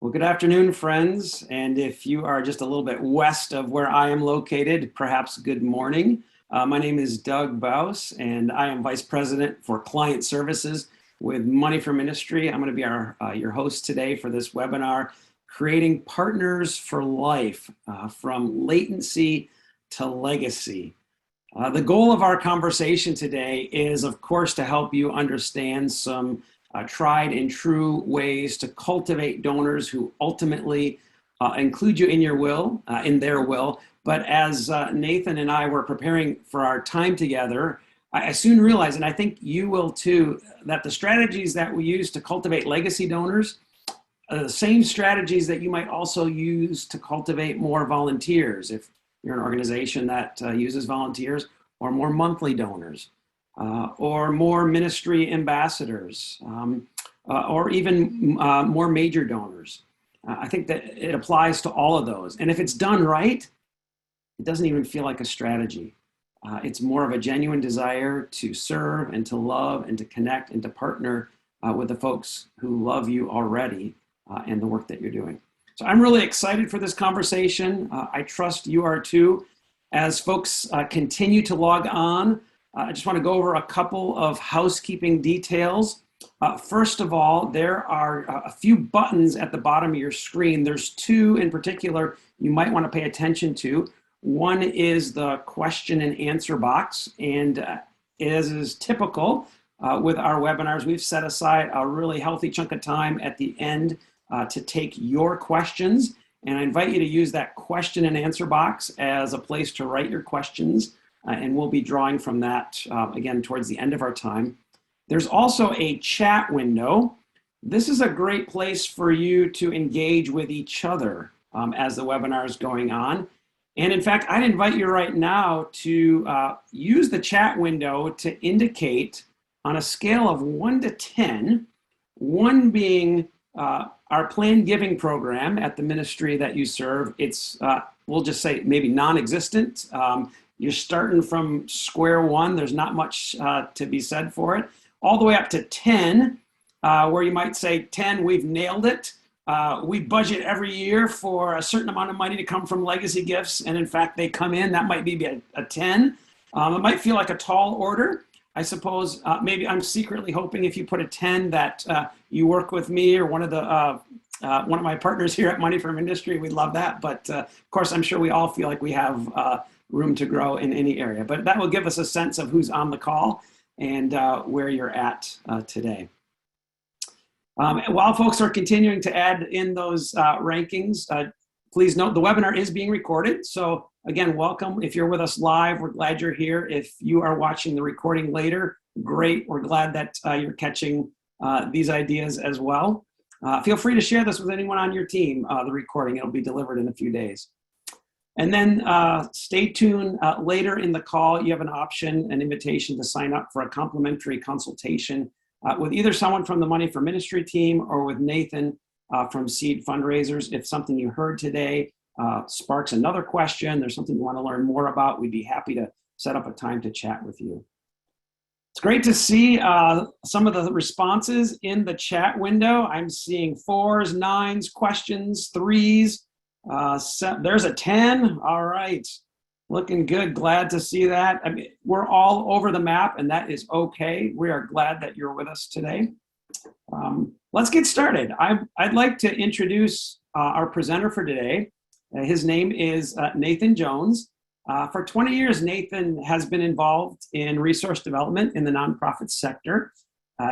Well, good afternoon, friends. And if you are just a little bit west of where I am located, perhaps good morning. My name is Doug Baus, and I am Vice President for Client Services with Money for Ministry. I'm going to be your host today for this webinar, Creating Partners for Life, from Latency to Legacy. The goal of our conversation today is, of course, to help you understand some tried and true ways to cultivate donors who ultimately include you in your will, in their will. But as Nathan and I were preparing for our time together, I soon realized, and I think you will too, that the strategies that we use to cultivate legacy donors are the same strategies that you might also use to cultivate more volunteers if you're an organization that uses volunteers, or more monthly donors. Or more ministry ambassadors, or even more major donors. I think that it applies to all of those. And if it's done right, it doesn't even feel like a strategy. It's more of a genuine desire to serve and to love and to connect and to partner with the folks who love you already and the work that you're doing. So I'm really excited for this conversation. I trust you are too. As folks continue to log on, I just want to go over a couple of housekeeping details. First of all, there are a few buttons at the bottom of your screen. There's two in particular you might want to pay attention to. One is the question and answer box, and as is typical with our webinars, we've set aside a really healthy chunk of time at the end to take your questions, and I invite you to use that question and answer box as a place to write your questions. And we'll be drawing from that again towards the end of our time. There's also a chat window. This is a great place for you to engage with each other as the webinar is going on. And in fact, I'd invite you right now to use the chat window to indicate on a scale of 1 to 10, 1 being our planned giving program at the ministry that you serve. It's, we'll just say maybe non-existent. You're starting from square one. There's not much to be said for it. All the way up to 10, where you might say 10, we've nailed it. We budget every year for a certain amount of money to come from legacy gifts. And in fact, they come in. That might be a 10. It might feel like a tall order. I suppose maybe I'm secretly hoping if you put a 10 that you work with me or one of my partners here at Money for Ministry. We'd love that. But of course, I'm sure we all feel like we have room to grow in any area, but that will give us a sense of who's on the call and where you're at today. While folks are continuing to add in those rankings, please note the webinar is being recorded. So again, welcome. If you're with us live, we're glad you're here. If you are watching the recording later, great. We're glad that you're catching these ideas as well. Feel free to share this with anyone on your team, the recording. It'll be delivered in a few days. And then stay tuned. Later in the call, you have an option, an invitation to sign up for a complimentary consultation with either someone from the Money for Ministry team or with Nathan from Seed Fundraisers. If something you heard today sparks another question, there's something you want to learn more about, we'd be happy to set up a time to chat with you. It's great to see some of the responses in the chat window. I'm seeing 4s, 9s, questions, 3s. There's a 10. All right. Looking good. Glad to see that. I mean, we're all over the map, and that is okay. We are glad that you're with us today. Let's get started. I'd like to introduce our presenter for today. His name is Nathan Jones. For 20 years, Nathan has been involved in resource development in the nonprofit sector.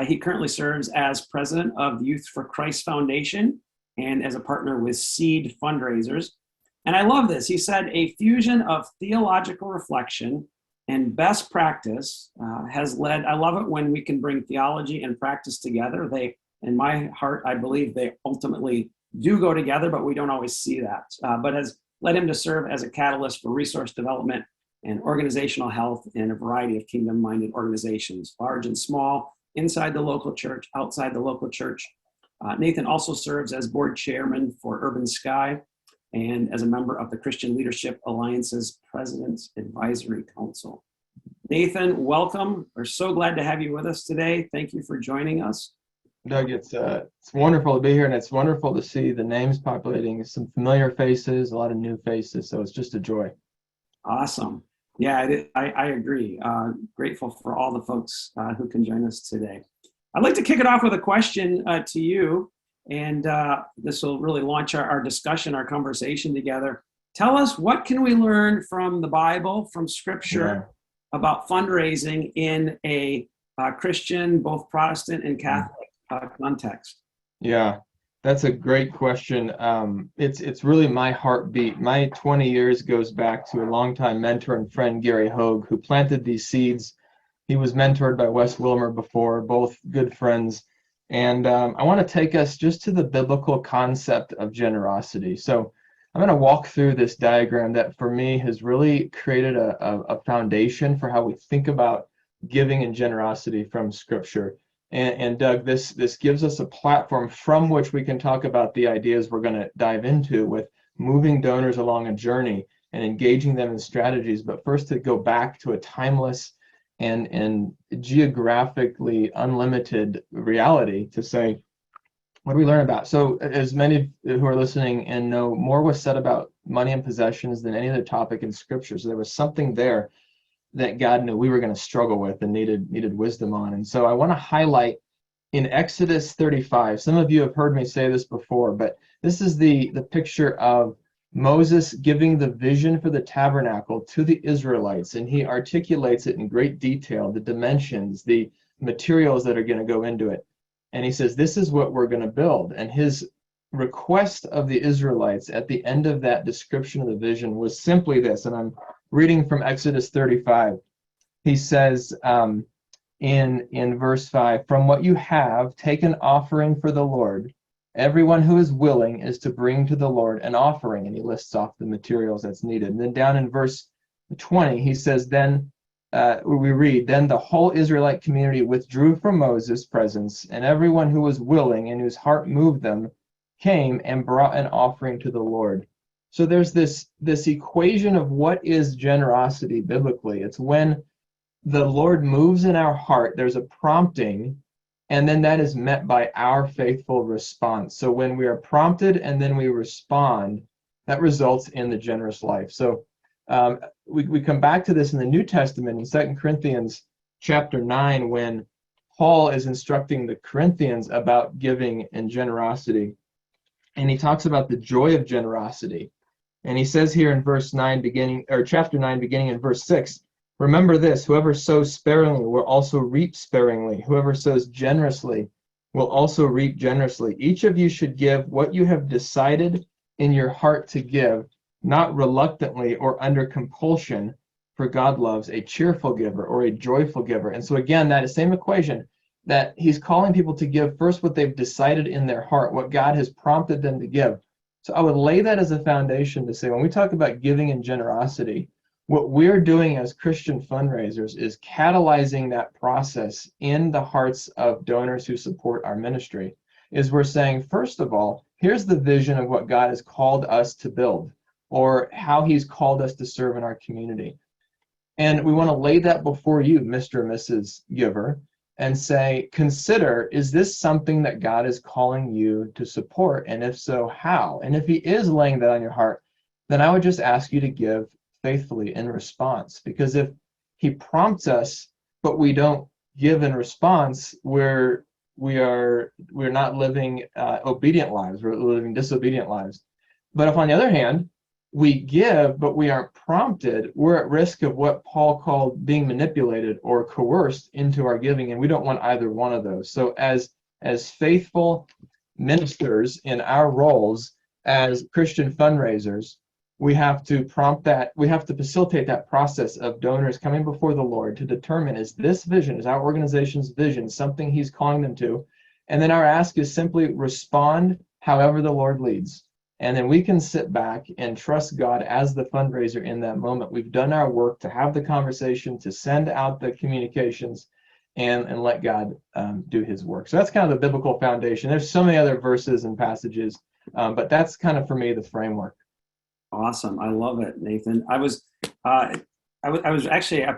He currently serves as president of the Youth for Christ Foundation and as a partner with Seed Fundraisers. And I love this. He said, a fusion of theological reflection and best practice has led, I love it when we can bring theology and practice together. They, in my heart, I believe they ultimately do go together, but we don't always see that. But has led him to serve as a catalyst for resource development and organizational health in a variety of kingdom-minded organizations, large and small, inside the local church, outside the local church. Nathan also serves as board chairman for Urban Sky and as a member of the Christian Leadership Alliance's President's Advisory Council. Nathan, welcome. We're so glad to have you with us today. Thank you for joining us. Doug, it's wonderful to be here, and it's wonderful to see the names populating, some familiar faces, a lot of new faces. So it's just a joy. Awesome. Yeah, I agree. Grateful for all the folks who can join us today. I'd like to kick it off with a question to you, and this will really launch our discussion, our conversation together. Tell us, what can we learn from the Bible, from Yeah. Scripture, about fundraising in a Christian, both Protestant and Catholic context? Yeah, that's a great question. It's really my heartbeat. My 20 years goes back to a longtime mentor and friend, Gary Hogue, who planted these seeds. He was mentored by Wes Wilmer before, both good friends. And I want to take us just to the biblical concept of generosity. So I'm going to walk through this diagram that for me has really created a foundation for how we think about giving and generosity from Scripture. And Doug, this gives us a platform from which we can talk about the ideas we're going to dive into with moving donors along a journey and engaging them in strategies. But first, to go back to a timeless and geographically unlimited reality to say, what do we learn about? So, as many who are listening and know, more was said about money and possessions than any other topic in Scripture. So there was something there that God knew we were going to struggle with and needed wisdom on. And so I want to highlight in Exodus 35. Some of you have heard me say this before, but this is the picture of Moses giving the vision for the tabernacle to the Israelites, and he articulates it in great detail, the dimensions, the materials that are going to go into it. And he says, this is what we're going to build. And his request of the Israelites at the end of that description of the vision was simply this, and I'm reading from Exodus 35. He says in verse 5, from what you have, take an offering for the Lord. Everyone who is willing is to bring to the Lord an offering. And he lists off the materials that's needed. And then down in verse 20, he says, then we read, then the whole Israelite community withdrew from Moses' presence, and everyone who was willing and whose heart moved them came and brought an offering to the Lord. So there's this equation of what is generosity biblically. It's when the Lord moves in our heart, there's a prompting, and then that is met by our faithful response. So when we are prompted and then we respond, that results in the generous life. So we come back to this in the New Testament in 2 Corinthians chapter 9, when Paul is instructing the Corinthians about giving and generosity. And he talks about the joy of generosity. And he says here in chapter 9, beginning in verse 6, remember this, whoever sows sparingly will also reap sparingly. Whoever sows generously will also reap generously. Each of you should give what you have decided in your heart to give, not reluctantly or under compulsion, for God loves a cheerful giver or a joyful giver. And so again, that same equation, that he's calling people to give first what they've decided in their heart, what God has prompted them to give. So I would lay that as a foundation to say, when we talk about giving and generosity, what we're doing as Christian fundraisers is catalyzing that process in the hearts of donors who support our ministry. Is we're saying, first of all, here's the vision of what God has called us to build, or how he's called us to serve in our community. And we want to lay that before you, Mr. and Mrs. Giver, and say, consider, is this something that God is calling you to support? And if so, how? And if he is laying that on your heart, then I would just ask you to give faithfully in response. Because if he prompts us, but we don't give in response, we're not living obedient lives, we're living disobedient lives. But if on the other hand, we give, but we aren't prompted, we're at risk of what Paul called being manipulated or coerced into our giving, and we don't want either one of those. So as faithful ministers in our roles as Christian fundraisers, we have to facilitate that process of donors coming before the Lord to determine, is this vision, is our organization's vision something he's calling them to? And then our ask is simply respond however the Lord leads. And then we can sit back and trust God as the fundraiser in that moment. We've done our work to have the conversation, to send out the communications, and let God do his work. So that's kind of the biblical foundation. There's so many other verses and passages, but that's kind of, for me, the framework. Awesome. I love it, Nathan. I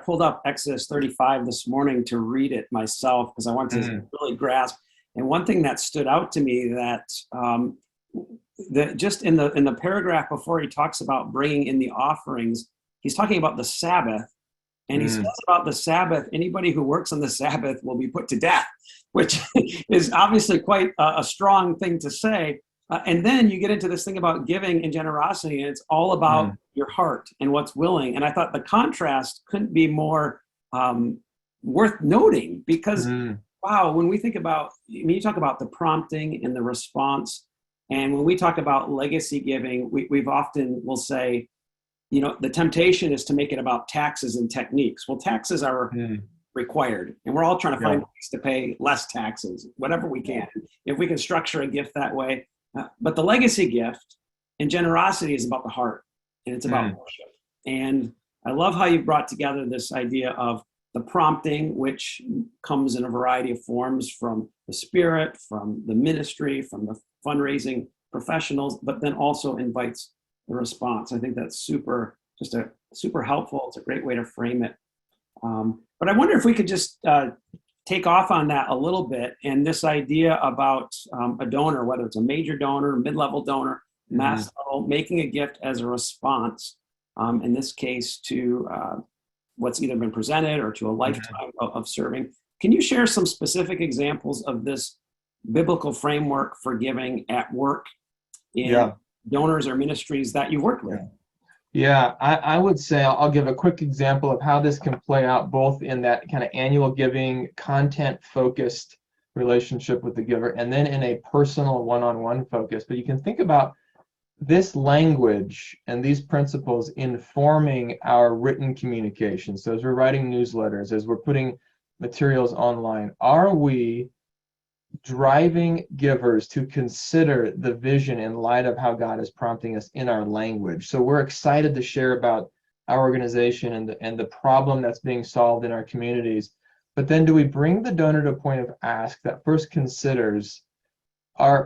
pulled up Exodus 35 this morning to read it myself because I want to really grasp. And one thing that stood out to me that just in the paragraph before he talks about bringing in the offerings, he's talking about the Sabbath. And he says about the Sabbath, anybody who works on the Sabbath will be put to death, which is obviously quite a strong thing to say. And then you get into this thing about giving and generosity, and it's all about your heart and what's willing. And I thought the contrast couldn't be more worth noting, because, wow, when we think about, you talk about the prompting and the response, and when we talk about legacy giving, we've often will say, the temptation is to make it about taxes and techniques. Well, taxes are required, and we're all trying to find ways to pay less taxes, whatever we can, if we can structure a gift that way. But the legacy gift and generosity is about the heart, and it's about worship. And I love how you brought together this idea of the prompting, which comes in a variety of forms from the Spirit, from the ministry, from the fundraising professionals, but then also invites the response. I think that's super helpful. It's a great way to frame it. But I wonder if we could just take off on that a little bit, and this idea about a donor, whether it's a major donor, mid-level donor, mass level, making a gift as a response, in this case to what's either been presented or to a lifetime of serving. Can you share some specific examples of this biblical framework for giving at work in donors or ministries that you worked with? Yeah, I would say I'll give a quick example of how this can play out both in that kind of annual giving, content-focused relationship with the giver, and then in a personal one-on-one focus. But you can think about this language and these principles informing our written communication. So as we're writing newsletters, as we're putting materials online, are we driving givers to consider the vision in light of how God is prompting us in our language? So we're excited to share about our organization and the problem that's being solved in our communities. But then do we bring the donor to a point of ask that first considers,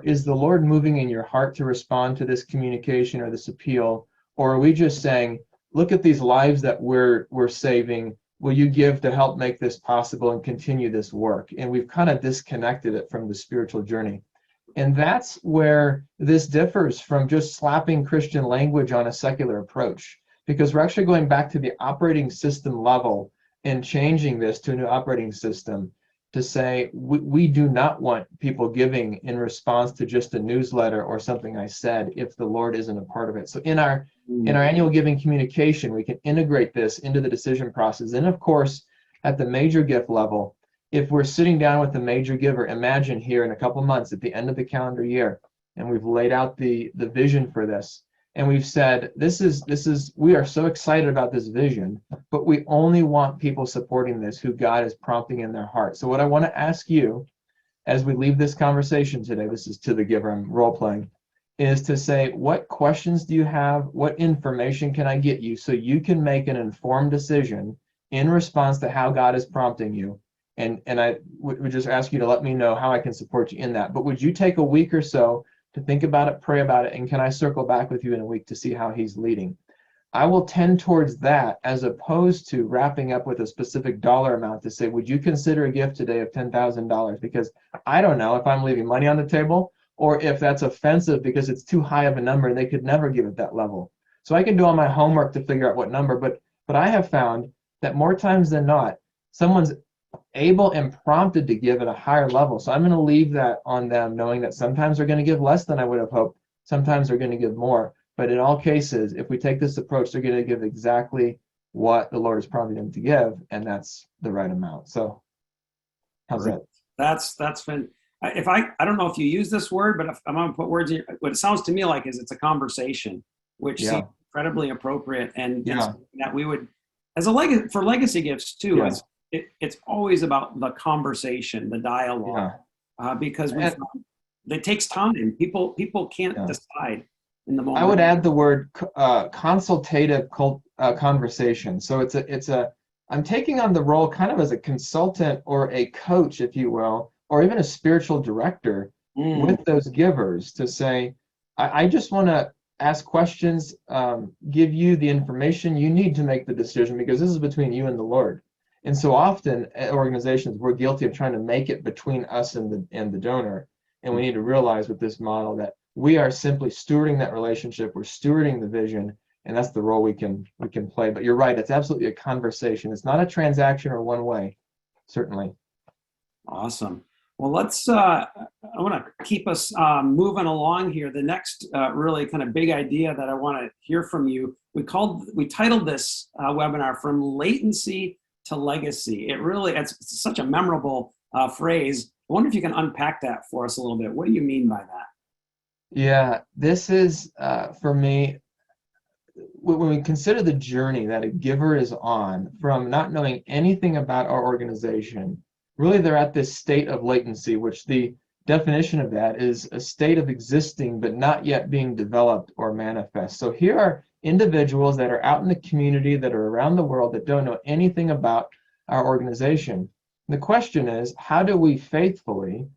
is the Lord moving in your heart to respond to this communication or this appeal? Or are we just saying, look at these lives that we're saving, will you give to help make this possible and continue this work? And we've kind of disconnected it from the spiritual journey. And that's where this differs from just slapping Christian language on a secular approach, because we're actually going back to the operating system level and changing this to a new operating system to say, we do not want people giving in response to just a newsletter or something I said if the Lord isn't a part of it. So in our annual giving communication, we can integrate this into the decision process. And of course, at the major gift level, if we're sitting down with a major giver, imagine here in a couple months at the end of the calendar year, and we've laid out the vision for this, and we've said, we are so excited about this vision, but we only want people supporting this who God is prompting in their heart. So what I want to ask you as we leave this conversation today, this is to the giver, I'm role playing, is to say, what questions do you have? What information can I get you so you can make an informed decision in response to how God is prompting you? And I would just ask you to let me know how I can support you in that. But would you take a week or so to think about it, pray about it, and can I circle back with you in a week to see how he's leading? I will tend towards that as opposed to wrapping up with a specific dollar amount to say, would you consider a gift today of $10,000? Because I don't know if I'm leaving money on the table or if that's offensive because it's too high of a number and they could never give at that level. So I can do all my homework to figure out what number, but I have found that more times than not, someone's able and prompted to give at a higher level. So I'm going to leave that on them, knowing that sometimes they're going to give less than I would have hoped. Sometimes they're going to give more. But in all cases, if we take this approach, they're going to give exactly what the Lord is prompting them to give, and that's the right amount. So how's that? That's been, if I don't know if you use this word, but if I'm going to put words in, what it sounds to me like is it's a conversation, which seems incredibly appropriate, and that we would, as a for legacy gifts too, it's always about the conversation, the dialogue, because it takes time. People can't decide in the moment. I would add the word consultative conversation. So I'm taking on the role kind of as a consultant or a coach, if you will, or even a spiritual director with those givers to say, I just want to ask questions, give you the information you need to make the decision, because this is between you and the Lord. And so often organizations, we're guilty of trying to make it between us and the donor. And we need to realize with this model that we are simply stewarding that relationship, we're stewarding the vision, and that's the role we can play. But you're right, it's absolutely a conversation. It's not a transaction or one way, certainly. Awesome. Well, I want to keep us moving along here. The next really kind of big idea that I want to hear from you, we titled this webinar From Latency to Legacy. It's such a memorable phrase. I wonder if you can unpack that for us a little bit. What do you mean by that? Yeah, this is, for me, when we consider the journey that a giver is on from not knowing anything about our organization, really they're at this state of latency, which the definition of that is a state of existing but not yet being developed or manifest. So here are individuals that are out in the community, that are around the world, that don't know anything about our organization. And the question is, how do we faithfully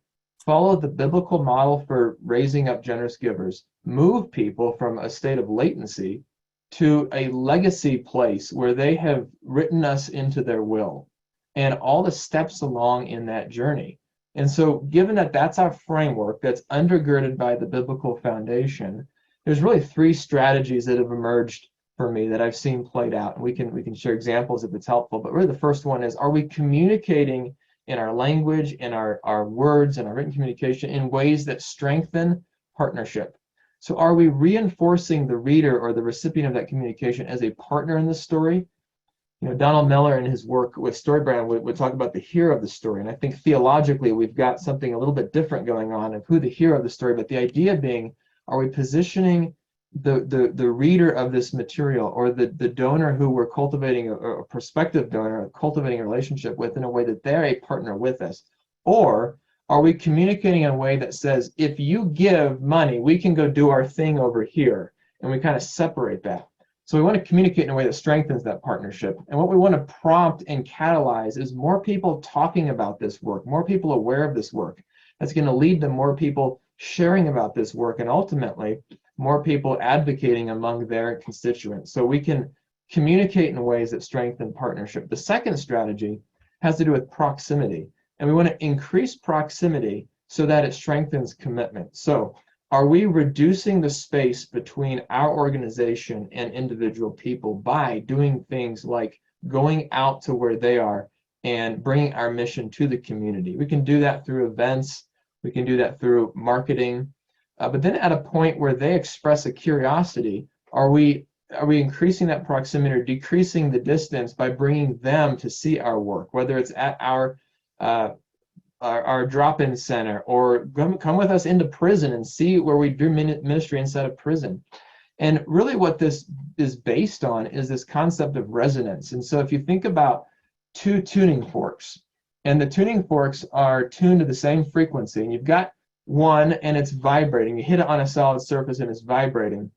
follow the biblical model for raising up generous givers, move people from a state of latency to a legacy place where they have written us into their will, and all the steps along in that journey. And so given that that's our framework that's undergirded by the biblical foundation, there's really three strategies that have emerged for me that I've seen played out. And we can share examples if it's helpful. But really the first one is, are we communicating in our language, in our words, and our written communication in ways that strengthen partnership? So are we reinforcing the reader or the recipient of that communication as a partner in the story? You know, Donald Miller in his work with StoryBrand would talk about the hero of the story. And I think theologically we've got something a little bit different going on of who the hero of the story, but the idea being, are we positioning the reader of this material, or the donor who we're cultivating, a prospective donor, cultivating a relationship with, in a way that they're a partner with us? Or are we communicating in a way that says, if you give money, we can go do our thing over here, and we kind of separate that? So we want to communicate in a way that strengthens that partnership. And what we want to prompt and catalyze is more people talking about this work, more people aware of this work. That's going to lead to more people sharing about this work, and ultimately more people advocating among their constituents. So we can communicate in ways that strengthen partnership. The second strategy has to do with proximity. And we want to increase proximity so that it strengthens commitment. So are we reducing the space between our organization and individual people by doing things like going out to where they are and bringing our mission to the community? We can do that through events. We can do that through marketing. But then at a point where they express a curiosity, are we increasing that proximity or decreasing the distance by bringing them to see our work, whether it's at our drop-in center, or come with us into prison and see where we do ministry inside of prison? And really what this is based on is this concept of resonance. And so if you think about two tuning forks, and the tuning forks are tuned to the same frequency, and you've got one and it's vibrating, you hit it on a solid surface and it's vibrating,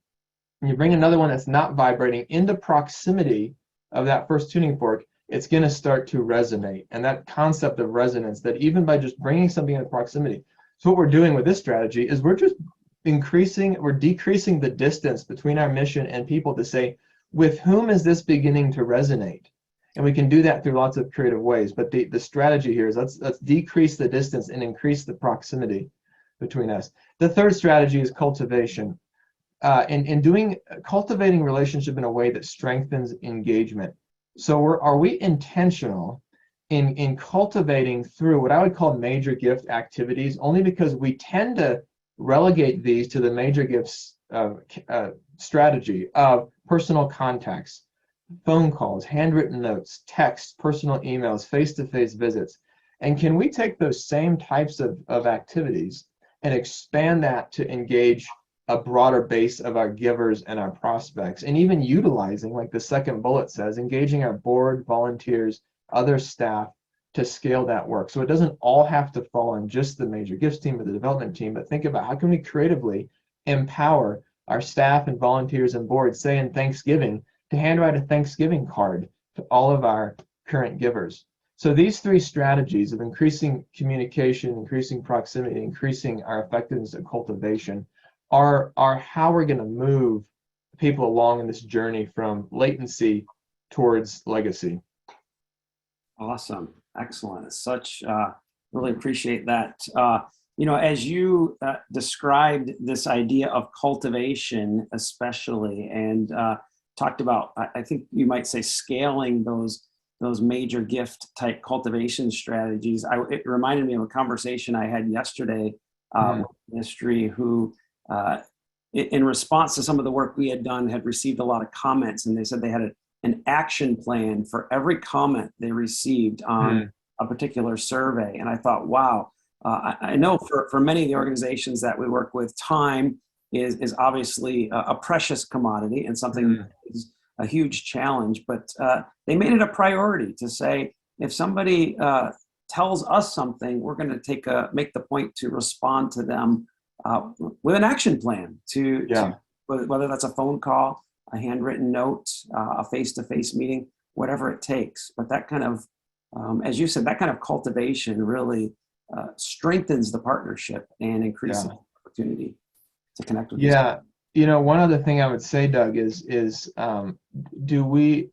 and you bring another one that's not vibrating into proximity of that first tuning fork, it's going to start to resonate. And that concept of resonance, that even by just bringing something into proximity. So what we're doing with this strategy is we're decreasing the distance between our mission and people to say, with whom is this beginning to resonate? And we can do that through lots of creative ways. But the strategy here is let's decrease the distance and increase the proximity between us. The third strategy is cultivation. Cultivating relationship in a way that strengthens engagement. So are we intentional in cultivating through what I would call major gift activities, only because we tend to relegate these to the major gifts strategy of personal contacts, phone calls, handwritten notes, texts, personal emails, face-to-face visits. And can we take those same types of activities and expand that to engage a broader base of our givers and our prospects, and even utilizing, like the second bullet says, engaging our board, volunteers, other staff to scale that work? So it doesn't all have to fall on just the major gifts team or the development team, but think about how can we creatively empower our staff and volunteers and boards, say in Thanksgiving, to handwrite a Thanksgiving card to all of our current givers. So these three strategies of increasing communication, increasing proximity, increasing our effectiveness at cultivation are how we're going to move people along in this journey from latency towards legacy. Awesome. Excellent. It's such, really appreciate that. As you described this idea of cultivation, especially, and talked about, I think you might say, scaling those major gift type cultivation strategies. It reminded me of a conversation I had yesterday with a ministry who, in response to some of the work we had done, had received a lot of comments, and they said they had an action plan for every comment they received on a particular survey. And I thought, wow, I know for many of the organizations that we work with, time is obviously a precious commodity and something that is a huge challenge, but they made it a priority to say, if somebody tells us something, we're going to make the point to respond to them with an action plan to whether that's a phone call, a handwritten note, a face-to-face meeting, whatever it takes. But that kind of, as you said, that kind of cultivation really strengthens the partnership and increases the opportunity to connect with. Yeah, one other thing I would say, Doug, is do we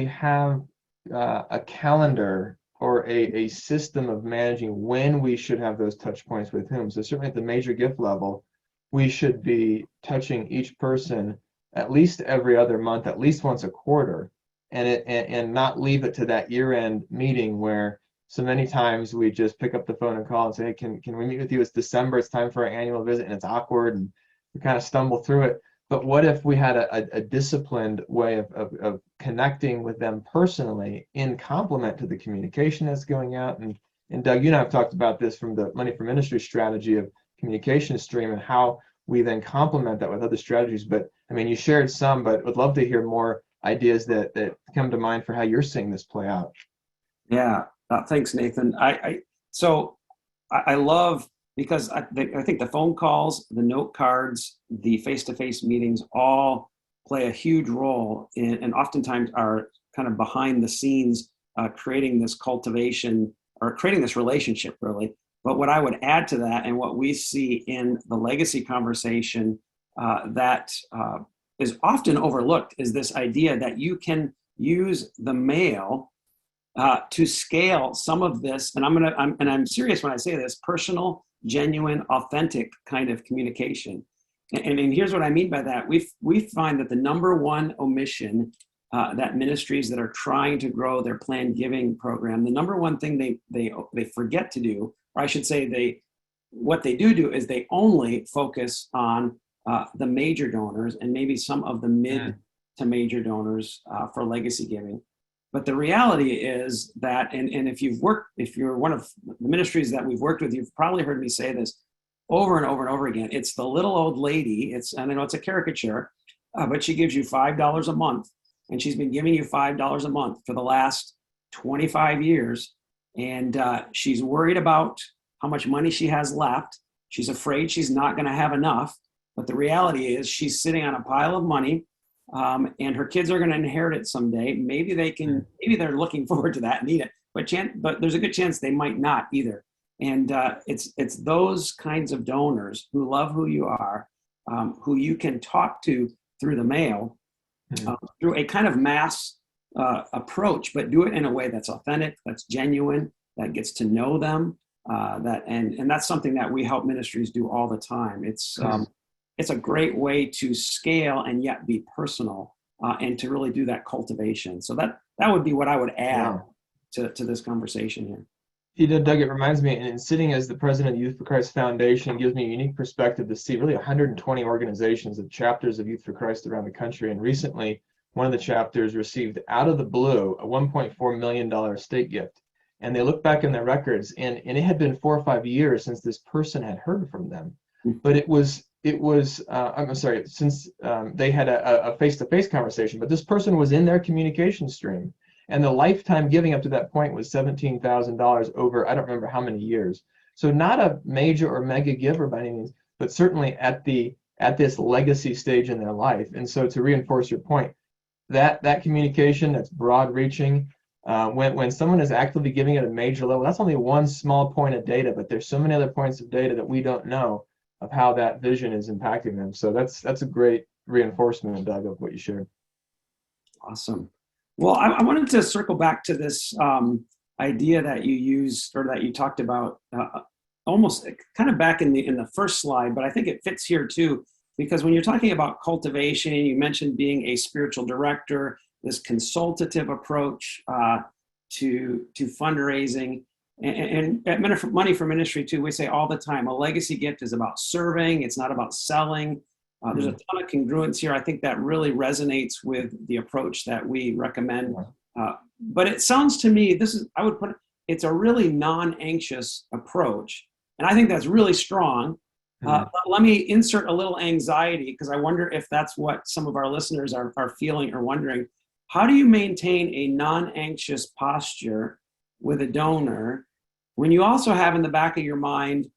have a calendar or a system of managing when we should have those touch points with whom? So certainly at the major gift level, we should be touching each person at least every other month, at least once a quarter, and not leave it to that year-end meeting where so many times we just pick up the phone and call and say, hey, can we meet with you? It's December, it's time for our annual visit, and it's awkward and we kind of stumble through it. But what if we had a disciplined way of connecting with them personally in complement to the communication that's going out? And Doug, you and I have talked about this from the Money for Ministry strategy of communication stream and how we then complement that with other strategies. But I mean, you shared some, but would love to hear more ideas that come to mind for how you're seeing this play out. Yeah, thanks, Nathan. I love, because I think the phone calls, the note cards, the face-to-face meetings all play a huge role in, and oftentimes are kind of behind the scenes, creating this cultivation or creating this relationship, really. But what I would add to that, and what we see in the legacy conversation that is often overlooked, is this idea that you can use the mail to scale some of this, and I'm serious when I say this, personal, genuine, authentic kind of communication. And here's what I mean by that. We find that the number one omission that ministries that are trying to grow their planned giving program, the number one thing they forget to do, or I should say what they do is they only focus on the major donors and maybe some of the mid to major donors for legacy giving. But the reality is that, and if you're one of the ministries that we've worked with, you've probably heard me say this over and over and over again. It's the little old lady. And I know it's a caricature, but she gives you $5 a month, and she's been giving you $5 a month for the last 25 years. And she's worried about how much money she has left. She's afraid she's not going to have enough. But the reality is she's sitting on a pile of money. And her kids are going to inherit it someday. Maybe they're looking forward to that and need it, but there's a good chance they might not either. And it's those kinds of donors who love who you are, who you can talk to through the mail, through a kind of mass approach, but do it in a way that's authentic, that's genuine, that gets to know them. And that's something that we help ministries do all the time. It's a great way to scale and yet be personal, and to really do that cultivation. So that would be what I would add to this conversation here. Doug, it reminds me, and sitting as the president of the Youth for Christ Foundation gives me a unique perspective to see really 120 organizations of chapters of Youth for Christ around the country. And recently, one of the chapters received out of the blue a $1.4 million state gift. And they looked back in their records, and it had been 4 or 5 years since this person had heard from them. But it was I'm sorry, since they had a face-to-face conversation, but this person was in their communication stream, and the lifetime giving up to that point was $17,000 over, I don't remember how many years. So not a major or mega giver by any means, but certainly at this legacy stage in their life. And so to reinforce your point, that communication that's broad-reaching, when someone is actively giving at a major level, that's only one small point of data, but there's so many other points of data that we don't know of how that vision is impacting them. So that's a great reinforcement, Doug, of what you shared. Awesome. Well, I wanted to circle back to this idea that you used or that you talked about almost kind of back in the first slide, but I think it fits here too, because when you're talking about cultivation, you mentioned being a spiritual director, this consultative approach to fundraising. And at Money for Ministry too, we say all the time, a legacy gift is about serving. It's not about selling. There's a ton of congruence here. I think that really resonates with the approach that we recommend. But it sounds to me, it's a really non-anxious approach. And I think that's really strong. Let me insert a little anxiety, because I wonder if that's what some of our listeners are feeling or wondering. How do you maintain a non-anxious posture with a donor when you also have in the back of your mind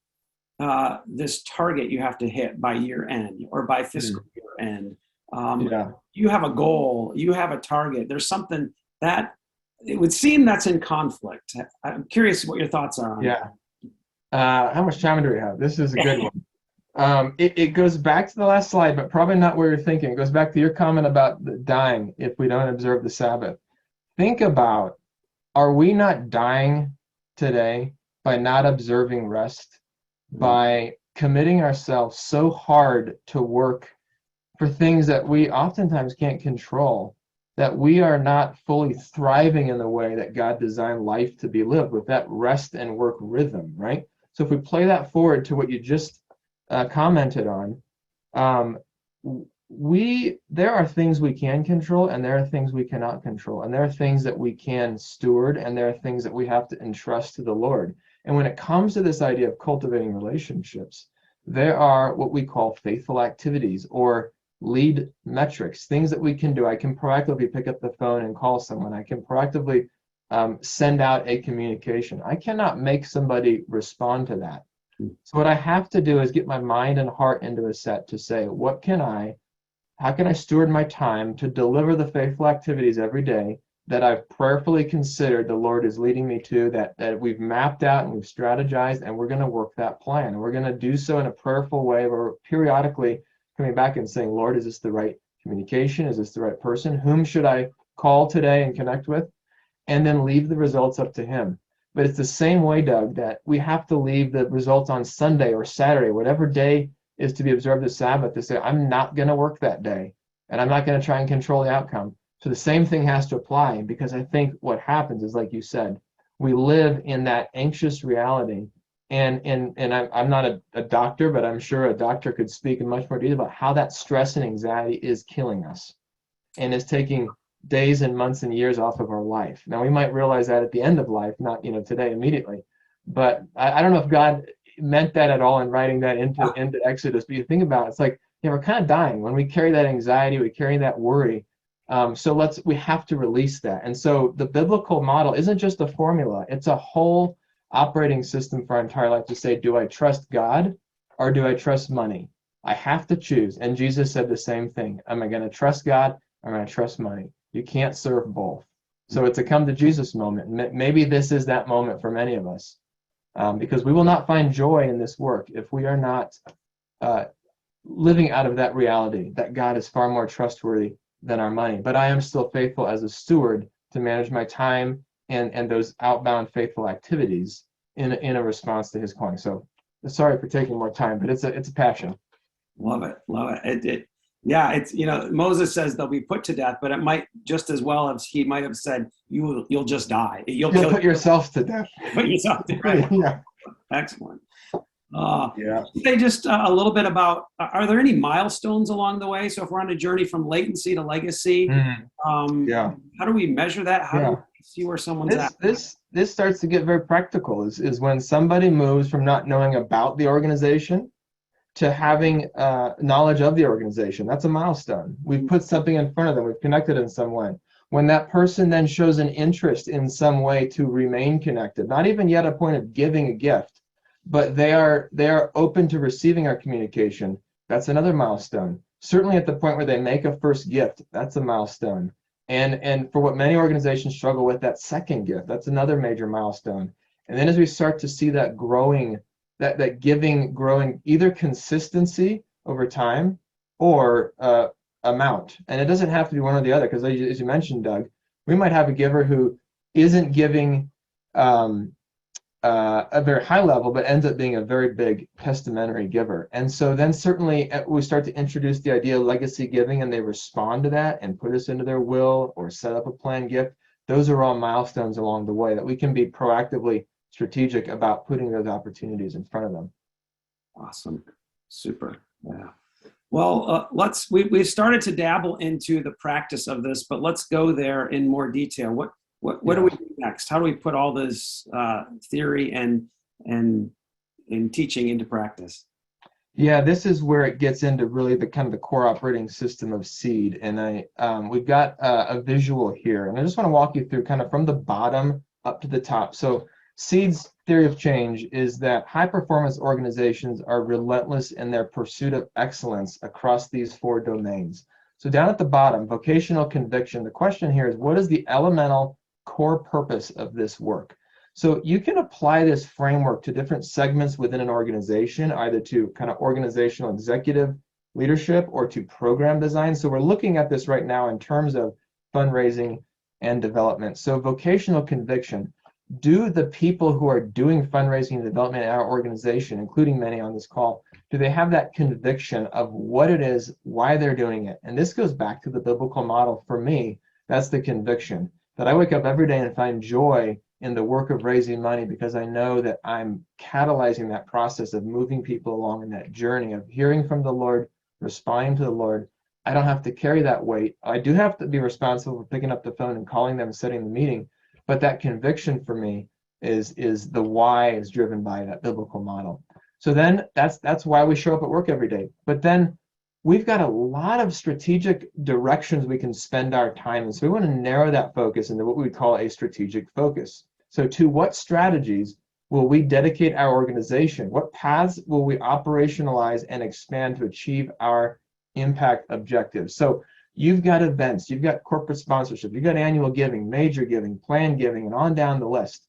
this target you have to hit by year end or by fiscal year end? You have a goal, you have a target. There's something that it would seem that's in conflict. I'm curious what your thoughts are on that. How much time do we have? This is a good one. It goes back to the last slide, but probably not where you're thinking. It goes back to your comment about dying if we don't observe the Sabbath. Think about, are we not dying today by not observing rest, by committing ourselves so hard to work for things that we oftentimes can't control, that we are not fully thriving in the way that God designed life to be lived, with that rest and work rhythm, right? So if we play that forward to what you just commented on, there are things we can control and there are things we cannot control, and there are things that we can steward and there are things that we have to entrust to the Lord. And when it comes to this idea of cultivating relationships, there are what we call faithful activities or lead metrics, things that we can do. I can proactively pick up the phone and call someone. I can proactively send out a communication. I cannot make somebody respond to that. So what I have to do is get my mind and heart into a set to say, how can I steward my time to deliver the faithful activities every day that I've prayerfully considered the Lord is leading me to, that we've mapped out and we've strategized, and we're going to work that plan. And we're going to do so in a prayerful way, where we're periodically coming back and saying, Lord, is this the right communication? Is this the right person? Whom should I call today and connect with? And then leave the results up to Him. But it's the same way, Doug, that we have to leave the results on Sunday or Saturday, whatever day is to be observed as Sabbath, to say, I'm not going to work that day, and I'm not going to try and control the outcome. So the same thing has to apply, because I think what happens is, like you said, we live in that anxious reality. And I'm not a doctor, but I'm sure a doctor could speak in much more detail about how that stress and anxiety is killing us and is taking days and months and years off of our life. Now, we might realize that at the end of life, not today immediately. But I don't know if God meant that at all in writing that into Exodus. But you think about it, it's like, we're kind of dying when we carry that anxiety, we carry that worry. So we have to release that. And so the biblical model isn't just a formula, it's a whole operating system for our entire life to say, do I trust God or do I trust money? I have to choose. And Jesus said the same thing. Am I going to trust God or am I going to trust money? You can't serve both. So it's a come to Jesus moment. Maybe this is that moment for many of us, because we will not find joy in this work if we are not living out of that reality that God is far more trustworthy than our money. But I am still faithful as a steward to manage my time and those outbound faithful activities in a response to His calling. So sorry for taking more time, but it's a passion. Love it. It's Moses says they'll be put to death, but it might just as well as he might have said you'll just die. You'll put yourself to death. Put yourself to death. Yeah. Excellent. Say just a little bit about, are there any milestones along the way? So if we're on a journey from latency to legacy, how do we measure that? How do we see where someone's at? This starts to get very practical, is when somebody moves from not knowing about the organization to having knowledge of the organization. That's a milestone. We've put something in front of them. We've connected in some way. When that person then shows an interest in some way to remain connected, not even yet a point of giving a gift, but they are open to receiving our communication, that's another milestone. Certainly at the point where they make a first gift, that's a milestone. And for what many organizations struggle with, that second gift, that's another major milestone. And then as we start to see that growing, that giving growing, either consistency over time or amount. And it doesn't have to be one or the other, because as you mentioned, Doug, we might have a giver who isn't giving a very high level, but ends up being a very big testamentary giver. And so then certainly we start to introduce the idea of legacy giving, and they respond to that and put us into their will or set up a planned gift. Those are all milestones along the way that we can be proactively strategic about putting those opportunities in front of them. Awesome. Super. Yeah. Well, we've started to dabble into the practice of this, but let's go there in more detail. What do we do next? How do we put all this theory and teaching into practice? Yeah, this is where it gets into really the kind of the core operating system of Seed. And we've got a visual here, and I just want to walk you through kind of from the bottom up to the top. So Seed's theory of change is that high performance organizations are relentless in their pursuit of excellence across these 4 domains. So down at the bottom, vocational conviction, the question here is, what is the elemental core purpose of this work? So you can apply this framework to different segments within an organization, either to kind of organizational executive leadership or to program design. So we're looking at this right now in terms of fundraising and development. So vocational conviction. Do the people who are doing fundraising and development in our organization, including many on this call, do they have that conviction of what it is, why they're doing it? And this goes back to the biblical model. For me, that's the conviction, that I wake up every day and find joy in the work of raising money because I know that I'm catalyzing that process of moving people along in that journey of hearing from the Lord, responding to the Lord. I don't have to carry that weight. I do have to be responsible for picking up the phone and calling them and setting the meeting, but that conviction for me is the why is driven by that biblical model. So then that's why we show up at work every day. But then we've got a lot of strategic directions we can spend our time in. So we want to narrow that focus into what we would call a strategic focus. So to what strategies will we dedicate our organization? What paths will we operationalize and expand to achieve our impact objectives? So you've got events, you've got corporate sponsorship, you've got annual giving, major giving, planned giving, and on down the list.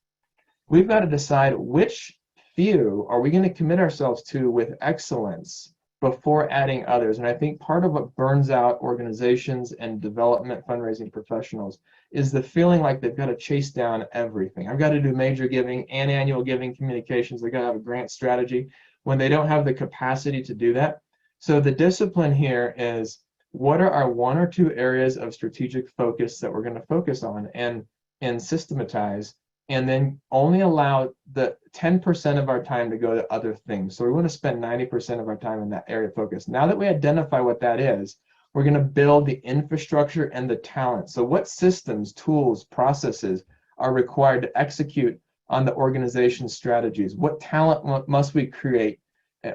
We've got to decide which few are we going to commit ourselves to with excellence before adding others. And I think part of what burns out organizations and development fundraising professionals is the feeling like they've got to chase down everything. I've got to do major giving and annual giving communications. They've got to have a grant strategy when they don't have the capacity to do that. So the discipline here is, what are our 1 or 2 areas of strategic focus that we're going to focus on and systematize, and then only allow the 10% of our time to go to other things. So we want to spend 90% of our time in that area of focus. Now that we identify what that is, we're going to build the infrastructure and the talent. So what systems, tools, processes are required to execute on the organization's strategies? What talent must we create?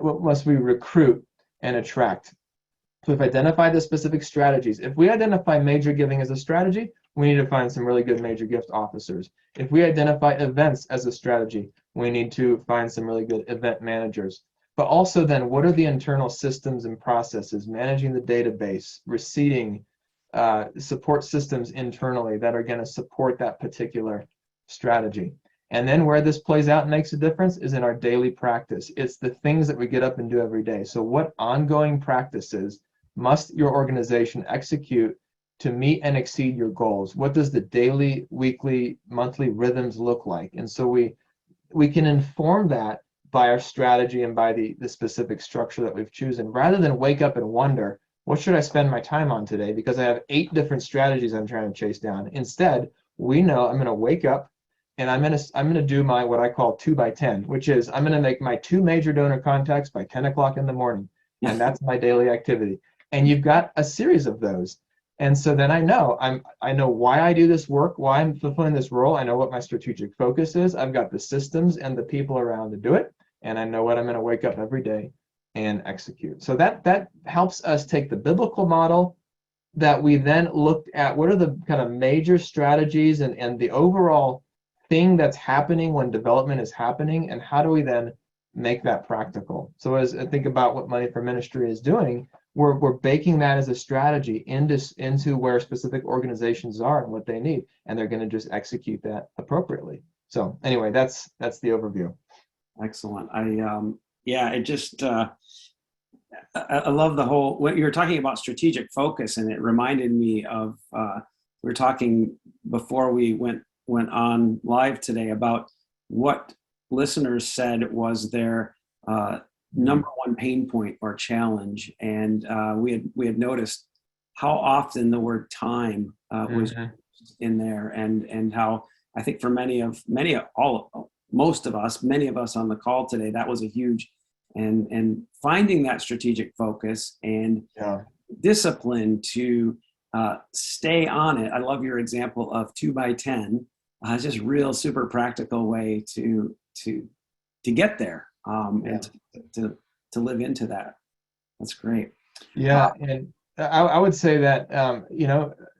What must we recruit and attract? So we've identified the specific strategies. If we identify major giving as a strategy, we need to find some really good major gift officers. If we identify events as a strategy, we need to find some really good event managers. But also then, what are the internal systems and processes, managing the database, receipting, support systems internally that are going to support that particular strategy? And then where this plays out and makes a difference is in our daily practice. It's the things that we get up and do every day. So what ongoing practices must your organization execute to meet and exceed your goals? What does the daily, weekly, monthly rhythms look like? And so we can inform that by our strategy and by the specific structure that we've chosen, rather than wake up and wonder, what should I spend my time on today? Because I have 8 different strategies I'm trying to chase down. Instead, we know I'm going to wake up and I'm going to do my what I call 2 by 10, which is I'm going to make my 2 major donor contacts by 10 o'clock in the morning, and that's my daily activity. And you've got a series of those. And so then I know why I do this work, why I'm fulfilling this role. I know what my strategic focus is. I've got the systems and the people around to do it. And I know what I'm going to wake up every day and execute. So that helps us take the biblical model that we then looked at, what are the kind of major strategies and the overall thing that's happening when development is happening, and how do we then make that practical? So as I think about what Money for Ministry is doing, we're baking that as a strategy into where specific organizations are and what they need, and they're going to just execute that appropriately. So anyway, that's the overview. Excellent. I love the whole, what you were talking about, strategic focus, and it reminded me of, we were talking before we went went on live today about what listeners said was their number one pain point or challenge, and we had noticed how often the word time was in there, and how I think for many of most of us, many of us on the call today, that was a huge, and finding that strategic focus and discipline to stay on it. I love your example of 2x10. It's just real super practical way to get there, and to live into that. That's great. Yeah, and I would say that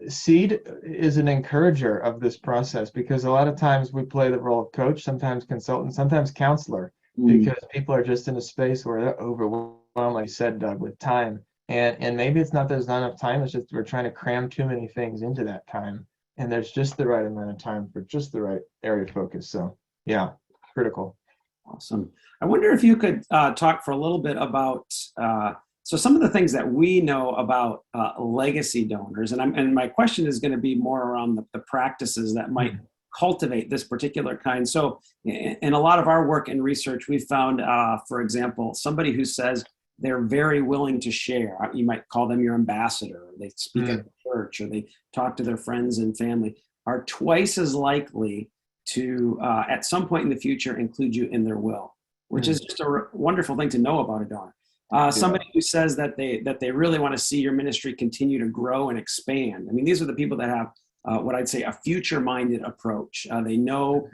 Seed is an encourager of this process, because a lot of times we play the role of coach, sometimes consultant, sometimes counselor, because people are just in a space where they're overwhelmed, like you said, Doug, with time. And maybe it's not that there's not enough time, it's just we're trying to cram too many things into that time. And there's just the right amount of time for just the right area of focus. So yeah, critical. Awesome. I wonder if you could talk for a little bit about so some of the things that we know about legacy donors, and my question is going to be more around the practices that might cultivate this particular kind. So in a lot of our work and research, we found, for example, somebody who says they're very willing to share. You might call them your ambassador, or they speak at church, or they talk to their friends and family, are twice as likely to, at some point in the future, include you in their will, which is just a wonderful thing to know about a donor. Somebody who says that they really want to see your ministry continue to grow and expand. I mean, these are the people that have what I'd say a future-minded approach. They know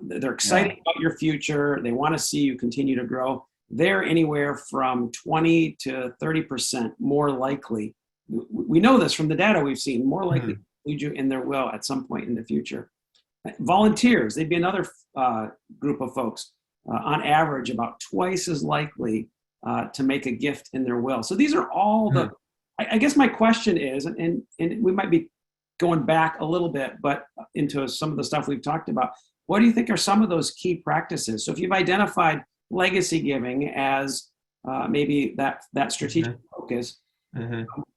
they're excited about your future. They want to see you continue to grow. They're anywhere from 20 to 30% more likely. We know this from the data we've seen, more likely to include you in their will at some point in the future. Volunteers, they'd be another group of folks, on average, about twice as likely to make a gift in their will. So these are all the, I guess my question is, and we might be going back a little bit, but into some of the stuff we've talked about, what do you think are some of those key practices? So if you've identified legacy giving as maybe that strategic focus,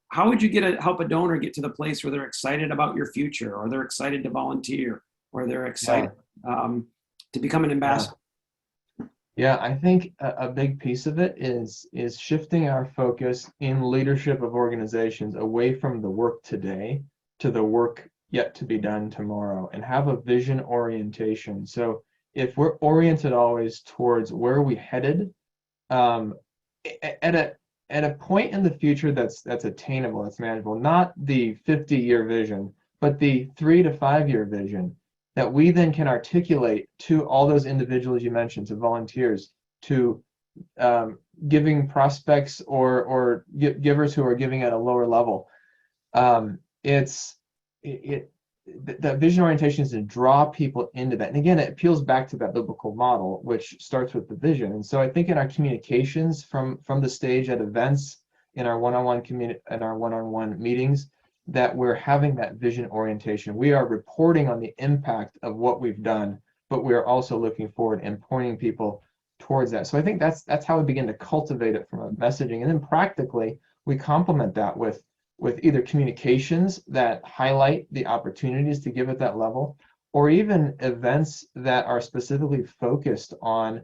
how would you help a donor get to the place where they're excited about your future, or they're excited to volunteer, or they're excited to become an ambassador? Yeah, I think a big piece of it is shifting our focus in leadership of organizations away from the work today to the work yet to be done tomorrow, and have a vision orientation. So if we're oriented always towards where are we headed, at a point in the future that's attainable, that's manageable, not the 50-year vision, but the 3 to 5 year vision, that we then can articulate to all those individuals you mentioned, to volunteers, to giving prospects or givers who are giving at a lower level. The vision orientation is to draw people into that. And again, it peels back to that biblical model, which starts with the vision. And so I think in our communications from the stage at events, in our one-on-one meetings, that we're having that vision orientation. We are reporting on the impact of what we've done, but we are also looking forward and pointing people towards that. So I think that's how we begin to cultivate it from a messaging. And then practically, we complement that with either communications that highlight the opportunities to give at that level, or even events that are specifically focused on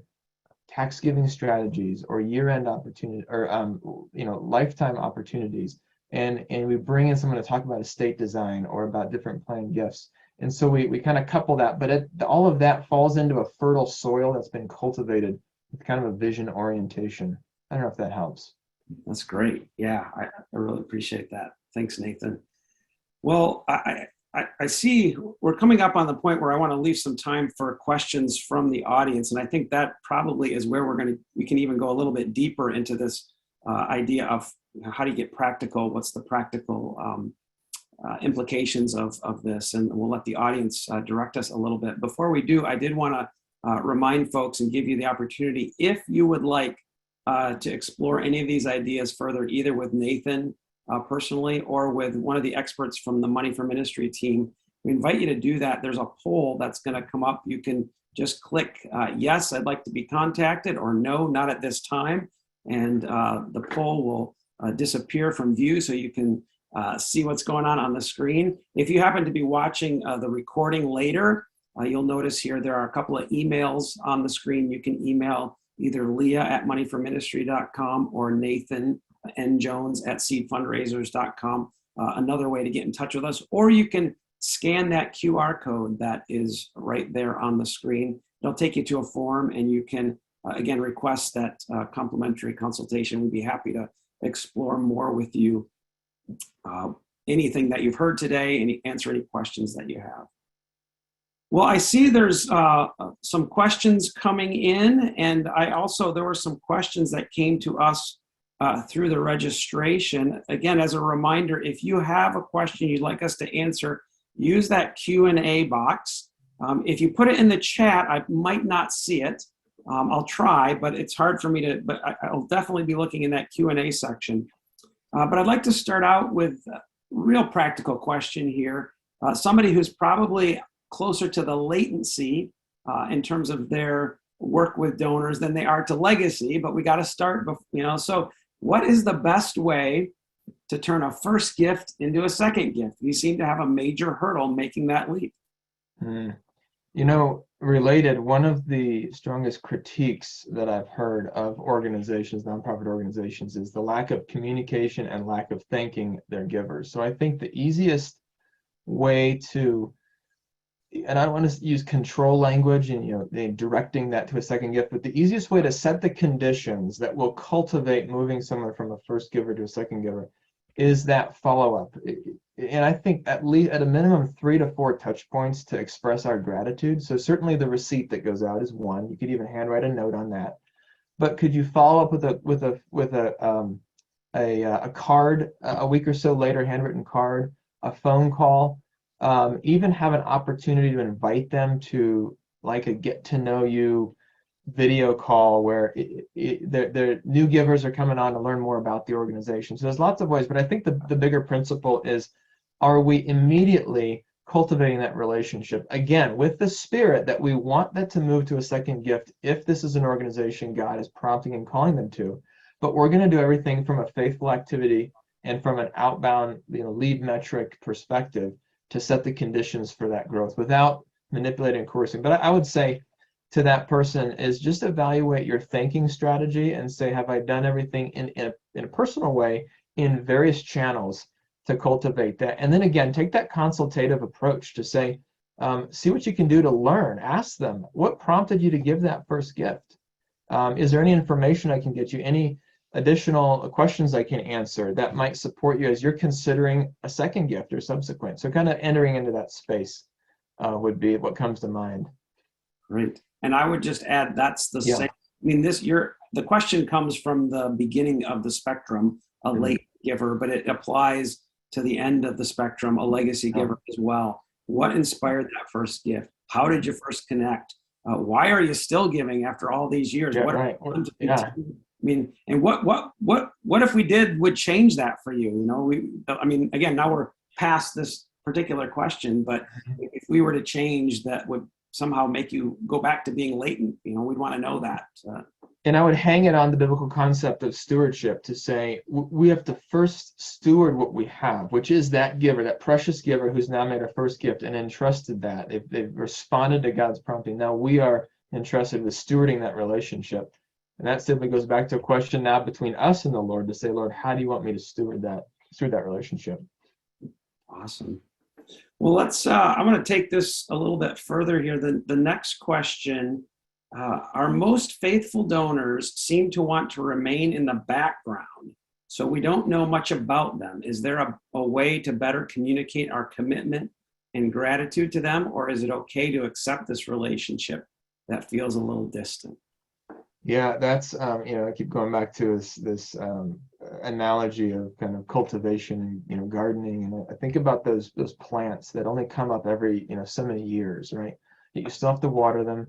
tax giving strategies or year-end opportunity, or lifetime opportunities. And we bring in someone to talk about estate design or about different planned gifts. And so we kind of couple that, but all of that falls into a fertile soil that's been cultivated with kind of a vision orientation. I don't know if that helps. That's great. Yeah, I really appreciate that. Thanks, Nathan. Well, I see we're coming up on the point where I want to leave some time for questions from the audience. And I think that probably is where we can even go a little bit deeper into this idea of how do you get practical? What's the practical implications of this? And we'll let the audience direct us a little bit. Before we do, I did want to remind folks and give you the opportunity, if you would like to explore any of these ideas further, either with Nathan personally or with one of the experts from the Money for Ministry team, we invite you to do that. There's a poll that's going to come up. You can just click yes, I'd like to be contacted, or no, not at this time. And the poll will disappear from view, so you can see what's going on the screen. If you happen to be watching the recording later, you'll notice here there are a couple of emails on the screen. You can email either Leah at moneyforministry.com or Nathan N. Jones at seedfundraisers.com. Another way to get in touch with us, or you can scan that QR code that is right there on the screen. It'll take you to a form, and you can, again, request that complimentary consultation. We'd be happy to explore more with you anything that you've heard today and answer any questions that you have. Well, I see there's some questions coming in, and there were some questions that came to us through the registration. Again, as a reminder, if you have a question you'd like us to answer, use that Q&A box. If you put it in the chat, I might not see it. I'll try, but it's hard for me to, but I'll definitely be looking in that Q&A section. But I'd like to start out with a real practical question here. Somebody who's probably closer to the latency in terms of their work with donors than they are to legacy, but we got to start, so what is the best way to turn a first gift into a second gift? You seem to have a major hurdle making that leap. Related, one of the strongest critiques that I've heard of organizations, nonprofit organizations, is the lack of communication and lack of thanking their givers. So I think the easiest way to, and I don't want to use control language and directing that to a second gift, but the easiest way to set the conditions that will cultivate moving someone from a first giver to a second giver is that follow-up. And I think at least at a minimum 3 to 4 touch points to express our gratitude. So certainly the receipt that goes out is one. You could even handwrite a note on that. But could you follow up with a card a week or so later, handwritten card, a phone call, even have an opportunity to invite them to like a get to know you video call where their new givers are coming on to learn more about the organization. So there's lots of ways, but I think the bigger principle is, are we immediately cultivating that relationship, again, with the spirit that we want that to move to a second gift if this is an organization God is prompting and calling them to. But we're going to do everything from a faithful activity and from an outbound lead metric perspective to set the conditions for that growth without manipulating and coercing. But I would say to that person is just evaluate your thanking strategy and say, have I done everything in a personal way in various channels to cultivate that? And then again, take that consultative approach to say, see what you can do to learn. Ask them, what prompted you to give that first gift? Is there any information I can get you? Any additional questions I can answer that might support you as you're considering a second gift or subsequent? So kind of entering into that space would be what comes to mind. Great. And I would just add, that's the same. I mean, the question comes from the beginning of the spectrum, a late giver, but it applies to the end of the spectrum, a legacy giver as well. What inspired that first gift? How did you first connect? Why are you still giving after all these years? I mean, and what if we would change that for you? Again, now we're past this particular question, but if we were to change, that would somehow make you go back to being latent. We'd want to know that. And I would hang it on the biblical concept of stewardship to say we have to first steward what we have, which is that giver, that precious giver who's now made our first gift and entrusted that. They've responded to God's prompting. Now we are entrusted with stewarding that relationship. And that simply goes back to a question now between us and the Lord to say, Lord, how do you want me to steward that relationship? Awesome. Well, I'm going to take this a little bit further here. The next question, our most faithful donors seem to want to remain in the background, so we don't know much about them. Is there a way to better communicate our commitment and gratitude to them, or is it okay to accept this relationship that feels a little distant? Yeah, that's, I keep going back to this analogy of kind of cultivation and, gardening. And I think about those plants that only come up every, so many years, right? You still have to water them,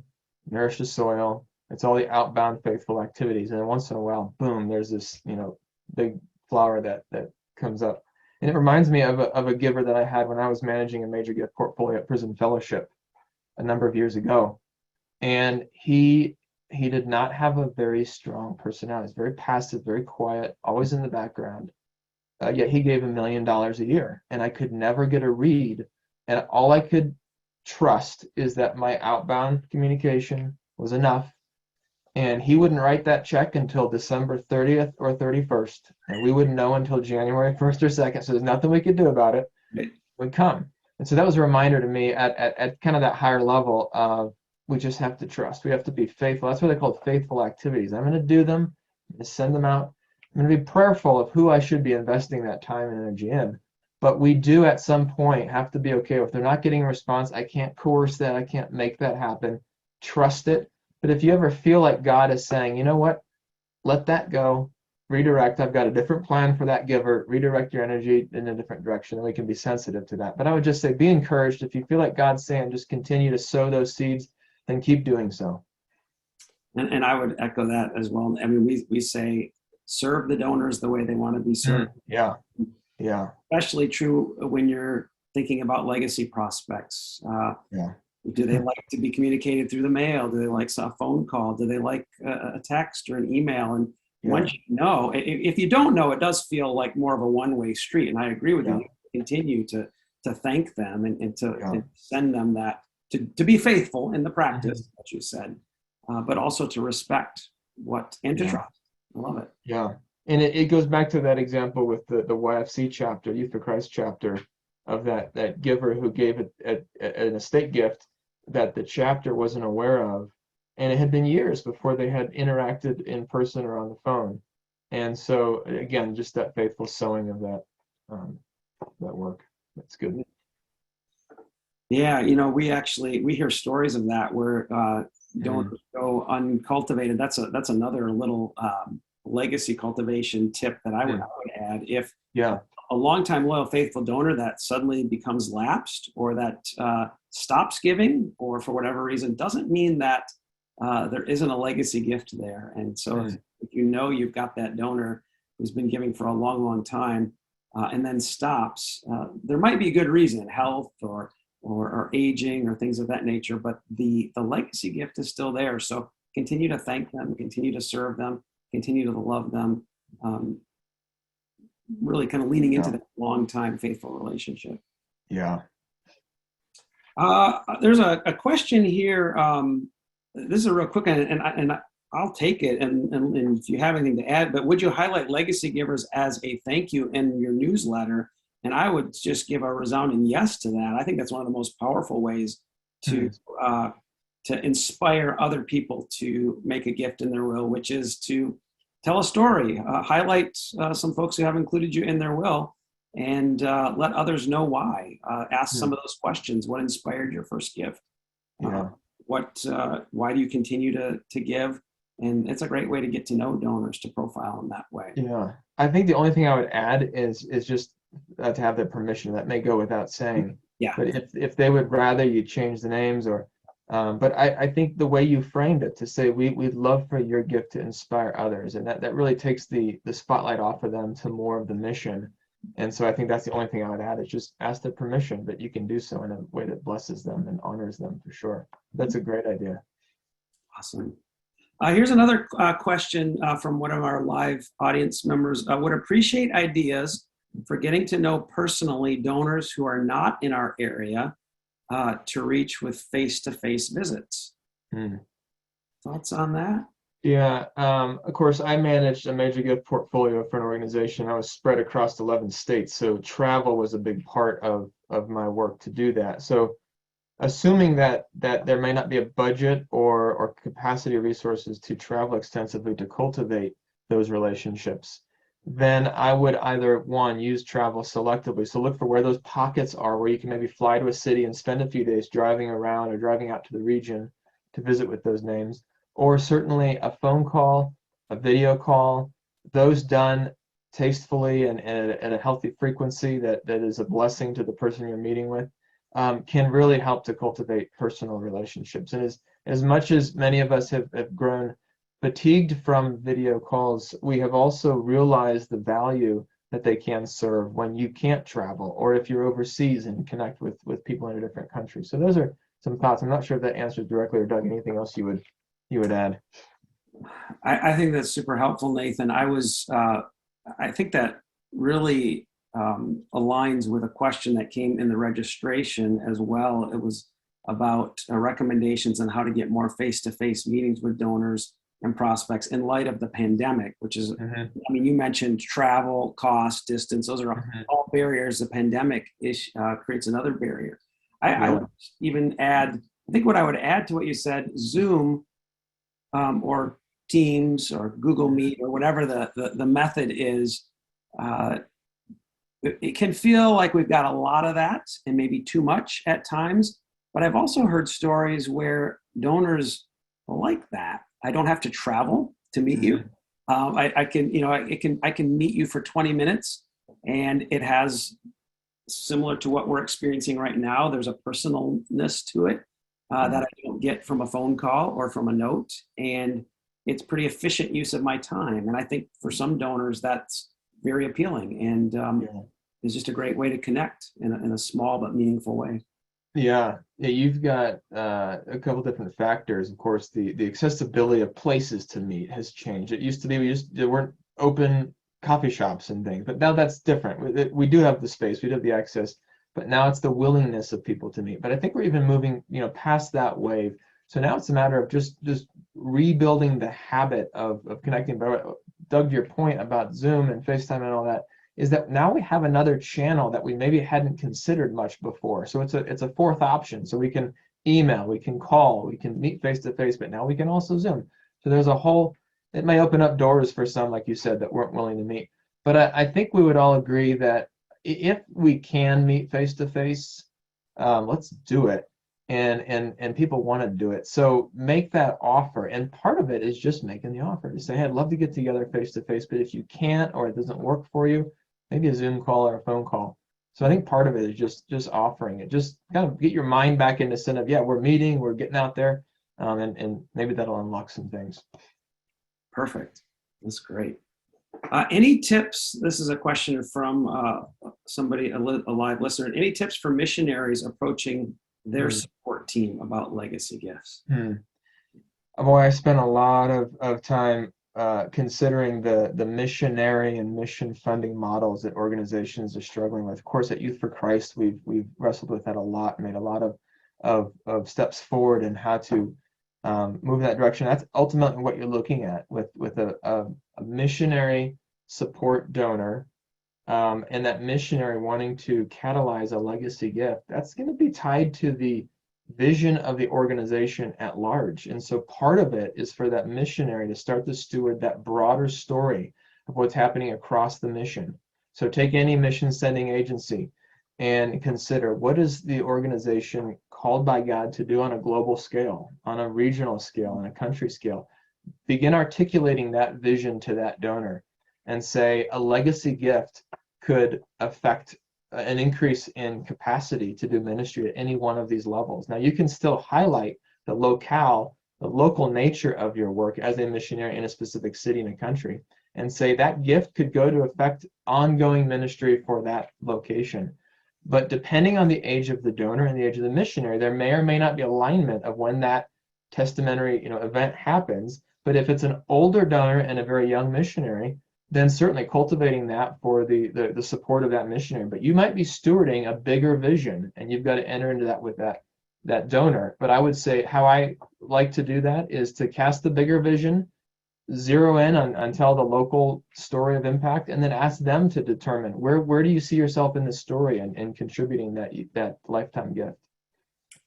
nourish the soil. It's all the outbound faithful activities. And then once in a while, boom, there's this, big flower that comes up. And it reminds me of a giver that I had when I was managing a major gift portfolio at Prison Fellowship a number of years ago. And he did not have a very strong personality. He's very passive, very quiet, always in the background. yet he gave $1 million a year, and I could never get a read. And all I could trust is that my outbound communication was enough, and he wouldn't write that check until December 30th or 31st, and we wouldn't know until January 1st or 2nd. So there's nothing we could do about it. It would come. And so that was a reminder to me at kind of that higher level of, we just have to trust. We have to be faithful. That's what they call faithful activities. I'm going to do them. I'm going to send them out. I'm going to be prayerful of who I should be investing that time and energy in. But we do at some point have to be okay if they're not getting a response. I can't coerce that. I can't make that happen. Trust it. But if you ever feel like God is saying, you know what, let that go, redirect. I've got a different plan for that giver. Redirect your energy in a different direction, and we can be sensitive to that. But I would just say, be encouraged. If you feel like God's saying, just continue to sow those seeds, then keep doing so. And I would echo that as well. I mean, we say, serve the donors the way they want to be served. Yeah. Yeah. Especially true when you're thinking about legacy prospects. Yeah. Do they like to be communicated through the mail? Do they like a phone call? Do they like a text or an email? And once you know, if you don't know, it does feel like more of a one-way street. And I agree with you. Continue to thank them and to send them that, to be faithful in the practice that you said, but also to respect and to trust. I love it. Yeah. And it goes back to that example with the YFC chapter, Youth for Christ chapter, of that giver who gave an estate gift that the chapter wasn't aware of. And it had been years before they had interacted in person or on the phone. And so, again, just that faithful sowing of that work. That's good. Yeah, we hear stories of that where donors go uncultivated. That's another little legacy cultivation tip that I would add. If a longtime loyal faithful donor that suddenly becomes lapsed or that stops giving, or for whatever reason, doesn't mean that there isn't a legacy gift there. And so if you know you've got that donor who's been giving for a long, long time and then stops, there might be a good reason, health or aging or things of that nature, but the legacy gift is still there. So continue to thank them, continue to serve them, continue to love them, really kind of leaning into that long time faithful relationship. Yeah. There's a question here. This is a real quick one, and I'll take it. And if you have anything to add, but would you highlight legacy givers as a thank you in your newsletter? And I would just give a resounding yes to that. I think that's one of the most powerful ways to inspire other people to make a gift in their will, which is to tell a story, highlight some folks who have included you in their will, and let others know why. Ask some of those questions. What inspired your first gift? Why do you continue to give? And it's a great way to get to know donors, to profile them that way. Yeah, I think the only thing I would add is just to have their permission. That may go without saying. Yeah. But if they would rather you change the names, or but I think the way you framed it, to say we'd love for your gift to inspire others, and that really takes the spotlight off of them to more of the mission. And so I think that's the only thing I would add, is just ask their permission, but you can do so in a way that blesses them and honors them, for sure. That's a great idea. Awesome. Here's another question from one of our live audience members. Would appreciate ideas for getting to know personally donors who are not in our area to reach with face-to-face visits. Thoughts on that? Yeah, of course, I managed a major gift portfolio for an organization. I was spread across 11 states, so travel was a big part of my work to do that. So assuming that there may not be a budget or capacity resources to travel extensively to cultivate those relationships, then I would either, one, use travel selectively. So look for where those pockets are where you can maybe fly to a city and spend a few days driving around or driving out to the region to visit with those names. Or certainly a phone call, a video call, those done tastefully and at a healthy frequency that is a blessing to the person you're meeting with, can really help to cultivate personal relationships. And as much as many of us have grown fatigued from video calls, we have also realized the value that they can serve when you can't travel, or if you're overseas and connect with people in a different country. So those are some thoughts. I'm not sure if that answers directly, or Doug, anything else you would add? I think that's super helpful, Nathan. I think that really aligns with a question that came in the registration as well. It was about recommendations on how to get more face-to-face meetings with donors and prospects in light of the pandemic, which is, I mean, you mentioned travel, cost, distance. Those are all barriers. The pandemic creates another barrier. I would even add, I think what I would add to what you said, Zoom or Teams or Google Meet or whatever the method is, it can feel like we've got a lot of that and maybe too much at times. But I've also heard stories where donors like that. I don't have to travel to meet you. I can, you know, I can meet you for 20 minutes, and it has, similar to what we're experiencing right now, there's a personalness to it that I don't get from a phone call or from a note, and it's pretty efficient use of my time. And I think for some donors that's very appealing, and it's just a great way to connect in a small but meaningful way. Yeah, you've got a couple different factors. Of course, the accessibility of places to meet has changed. It used to be there weren't open coffee shops and things, but now that's different. We do have the space, we do have the access, but now it's the willingness of people to meet. But I think we're even moving, you know, past that wave. So now it's a matter of just rebuilding the habit of connecting. But Doug, to your point about Zoom and FaceTime and all that, is that now we have another channel that we maybe hadn't considered much before. So it's a fourth option. So we can email, we can call, we can meet face to face, but now we can also Zoom. So there's a whole, it may open up doors for some, like you said, that weren't willing to meet. But I think we would all agree that if we can meet face to face, let's do it. And people want to do it. So make that offer. And part of it is just making the offer to say, hey, I'd love to get together face to face, but if you can't or it doesn't work for you, maybe a Zoom call or a phone call. So I think part of it is just offering it. Just kind of get your mind back into sense of, yeah, we're meeting, we're getting out there, and maybe that'll unlock some things. Perfect. That's great. Any tips? This is a question from somebody, a live listener. Any tips for missionaries approaching their support team about legacy gifts? Boy, I spent a lot of time considering the missionary and mission funding models that organizations are struggling with. Of course, at Youth for Christ, we've wrestled with that a lot, made a lot of steps forward in how to move in that direction. That's ultimately what you're looking at with a missionary support donor, and that missionary wanting to catalyze a legacy gift. That's going to be tied to the vision of the organization at large. And so part of it is for that missionary to start to steward that broader story of what's happening across the mission. So take any mission sending agency and consider, what is the organization called by God to do on a global scale, on a regional scale, on a country scale? Begin articulating that vision to that donor and say a legacy gift could affect an increase in capacity to do ministry at any one of these levels. Now, you can still highlight the local nature of your work as a missionary in a specific city in a country, and say that gift could go to affect ongoing ministry for that location. But depending on the age of the donor and the age of the missionary, there may or may not be alignment of when that testamentary, event happens. But if it's an older donor and a very young missionary, then certainly cultivating that for the support of that missionary. But you might be stewarding a bigger vision, and you've got to enter into that with that donor. But I would say how I like to do that is to cast the bigger vision, zero in on tell the local story of impact, and then ask them to determine where do you see yourself in this story and contributing that lifetime gift.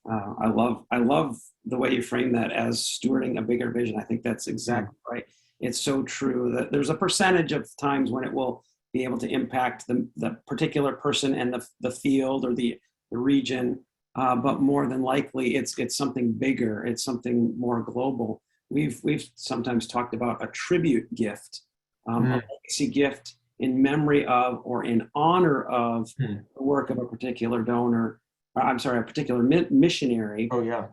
I love the way you frame that as stewarding a bigger vision. I think that's exactly right. It's so true that there's a percentage of times when it will be able to impact the particular person and the field or the region, but more than likely it's something bigger. It's something more global. We've sometimes talked about a tribute gift, a legacy gift in memory of or in honor of the work of a particular donor. I'm sorry, a particular missionary. Oh yeah.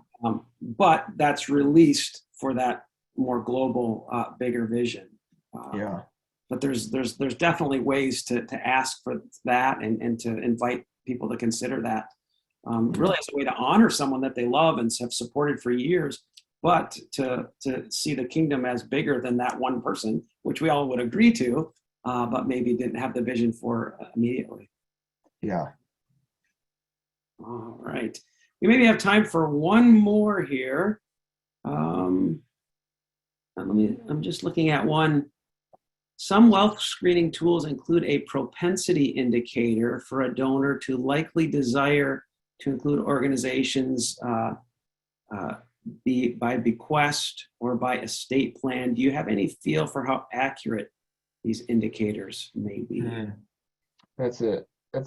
But that's released for that more global, bigger vision. Yeah. But there's definitely ways to ask for that and to invite people to consider that, really as a way to honor someone that they love and have supported for years, but to see the kingdom as bigger than that one person, which we all would agree to, but maybe didn't have the vision for immediately. Yeah. All right. We maybe have time for one more here. I'm just looking at one. Some wealth screening tools include a propensity indicator for a donor to likely desire to include organizations by bequest or by estate plan. Do you have any feel for how accurate these indicators may be? That's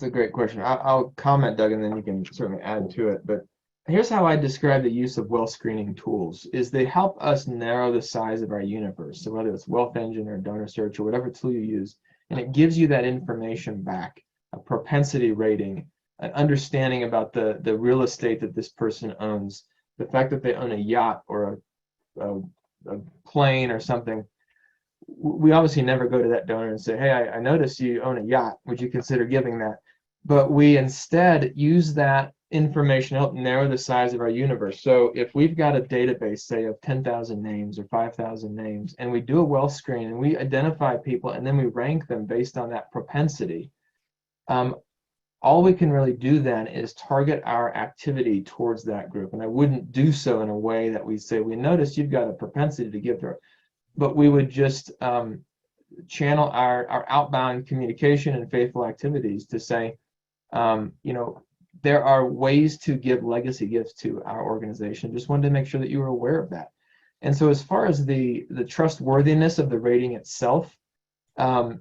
a great question. I'll comment, Doug, and then you can certainly add to it. But here's how I describe the use of wealth screening tools: is they help us narrow the size of our universe. So whether it's Wealth Engine or Donor Search or whatever tool you use, and it gives you that information back, a propensity rating, an understanding about the real estate that this person owns, the fact that they own a yacht or a plane or something. We obviously never go to that donor and say, hey, I noticed you own a yacht. Would you consider giving that? But we instead use that information to help narrow the size of our universe. So if we've got a database, say, of 10,000 names or 5,000 names, and we do a wealth screen and we identify people and then we rank them based on that propensity, all we can really do then is target our activity towards that group. And I wouldn't do so in a way that we say, we noticed you've got a propensity to give to her. But we would just channel our outbound communication and faithful activities to say, there are ways to give legacy gifts to our organization. Just wanted to make sure that you were aware of that. And so as far as the trustworthiness of the rating itself,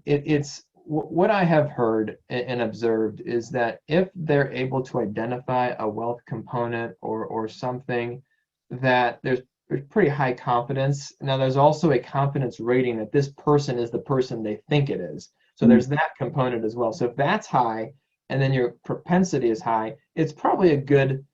it's what I have heard and observed is that if they're able to identify a wealth component or something, that there's pretty high confidence. Now, there's also a confidence rating that this person is the person they think it is. So there's that component as well. So if that's high, and then your propensity is high, it's probably a good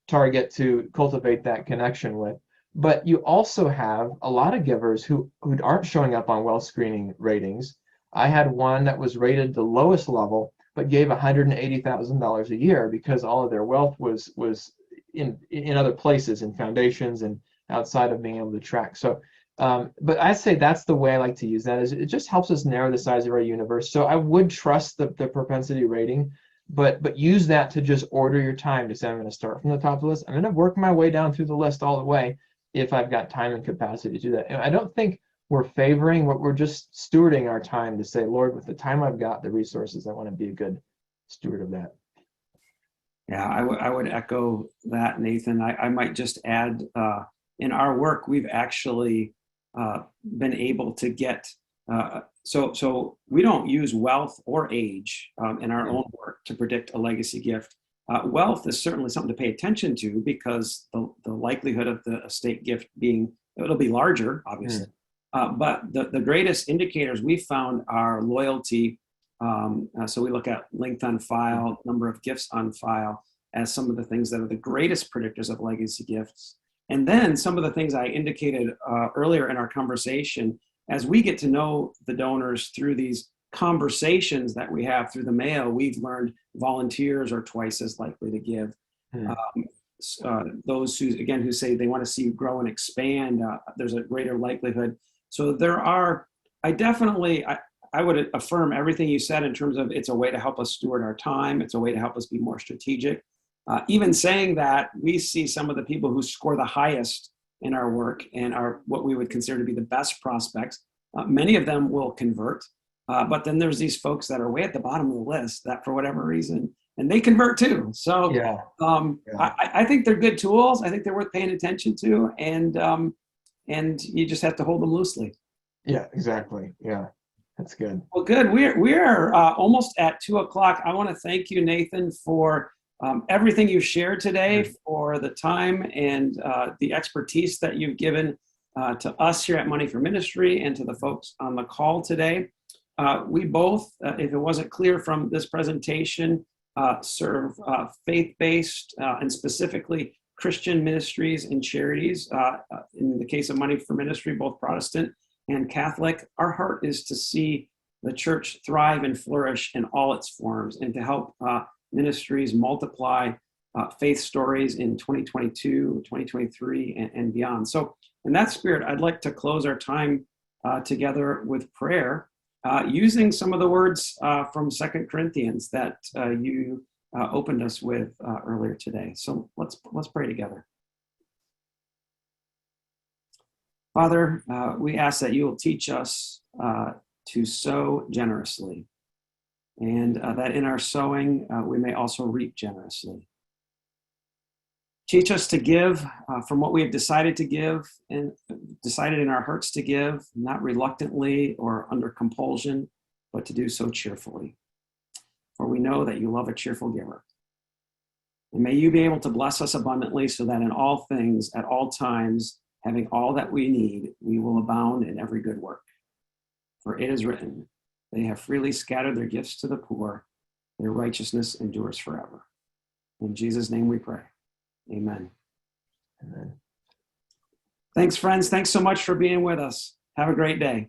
target to cultivate that connection with. But you also have a lot of givers who aren't showing up on wealth screening ratings. I had one that was rated the lowest level, but gave $180,000 a year because all of their wealth was in other places, in foundations and outside of being able to track. So, but I say that's the way I like to use that, is it just helps us narrow the size of our universe. So I would trust the propensity rating, but use that to just order your time to say, I'm going to start from the top of the list. I'm going to work my way down through the list all the way if I've got time and capacity to do that. And I don't think we're favoring, we're just stewarding our time to say, Lord, with the time I've got, the resources, I want to be a good steward of that. Yeah, I would echo that, Nathan. I might just add, in our work, we've actually been able to get, so we don't use wealth or age in our own work to predict a legacy gift. Wealth is certainly something to pay attention to because the likelihood of the estate gift it'll be larger, obviously. But the greatest indicators we found are loyalty. So we look at length on file, number of gifts on file as some of the things that are the greatest predictors of legacy gifts. And then some of the things I indicated earlier in our conversation, as we get to know the donors through these conversations that we have through the mail, we've learned volunteers are twice as likely to give. Those who say they want to see you grow and expand, there's a greater likelihood. So there are, I would affirm everything you said in terms of it's a way to help us steward our time. It's a way to help us be more strategic. Even saying that, we see some of the people who score the highest in our work and are what we would consider to be the best prospects. Many of them will convert, but then there's these folks that are way at the bottom of the list that for whatever reason, and they convert too. So I think they're good tools. I think they're worth paying attention to, and you just have to hold them loosely. Yeah, exactly. Yeah. That's good. Well, good. We're almost at 2:00. I want to thank you, Nathan, for everything you've shared today, for the time and the expertise that you've given to us here at Money for Ministry and to the folks on the call today. We both, if it wasn't clear from this presentation, serve faith-based and specifically Christian ministries and charities. In the case of Money for Ministry, both Protestant and Catholic. Our heart is to see the church thrive and flourish in all its forms and to help ministries multiply faith stories in 2022, 2023, and beyond. So in that spirit, I'd like to close our time together with prayer. using some of the words from 2 Corinthians that you opened us with earlier today. So let's pray together. Father, we ask that you will teach us to sow generously, and that in our sowing, we may also reap generously. Teach us to give from what we have decided to give and decided in our hearts to give, not reluctantly or under compulsion, but to do so cheerfully. For we know that you love a cheerful giver. And may you be able to bless us abundantly so that in all things, at all times, having all that we need, we will abound in every good work. For it is written, they have freely scattered their gifts to the poor, their righteousness endures forever. In Jesus' name we pray. Amen. Amen. Thanks, friends. Thanks so much for being with us. Have a great day.